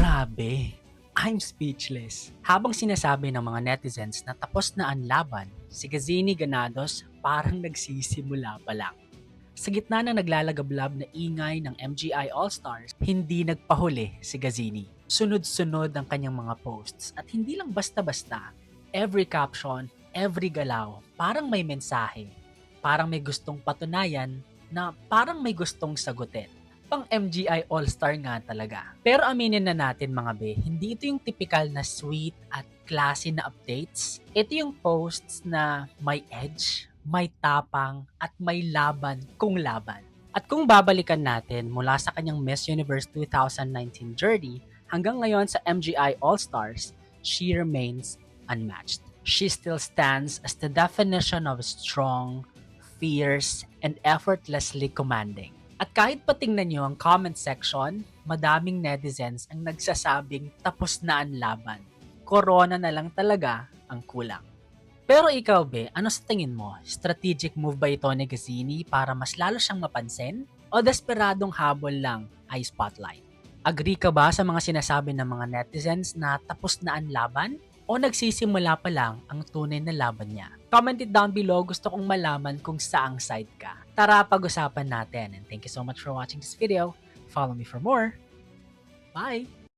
Grabe, I'm speechless. Habang sinasabi ng mga netizens na tapos na ang laban, si Gazini Ganados parang nagsisimula pa lang. Sa gitna ng naglalagablab na ingay ng MGI All-Stars, hindi nagpahuli si Gazini. Sunod-sunod ang kanyang mga posts at hindi lang basta-basta. Every caption, every galaw, parang may mensahe. Parang may gustong patunayan na parang may gustong sagutin. Pang MGI All-Star nga talaga. Pero aminin na natin mga be, hindi ito yung typical na sweet at classy na updates. Ito yung posts na may edge, may tapang, at may laban kung laban. At kung babalikan natin mula sa kanyang Miss Universe 2019 journey hanggang ngayon sa MGI All-Stars, she remains unmatched. She still stands as the definition of strong, fierce, and effortlessly commanding. At kahit patingnan nyo ang comment section, madaming netizens ang nagsasabing tapos na ang laban. Corona na lang talaga ang kulang. Pero ikaw be, ano sa tingin mo? Strategic move ba ito ni Gazini para mas lalo siyang mapansin? O desperadong habol lang ay spotlight? Agree ka ba sa mga sinasabi ng mga netizens na tapos na ang laban? O nagsisimula pa lang ang tunay na laban niya? Comment it down below, gusto kong malaman kung saang side ka. Tara pag-usapan natin, and thank you so much for watching this video. Follow me for more. Bye!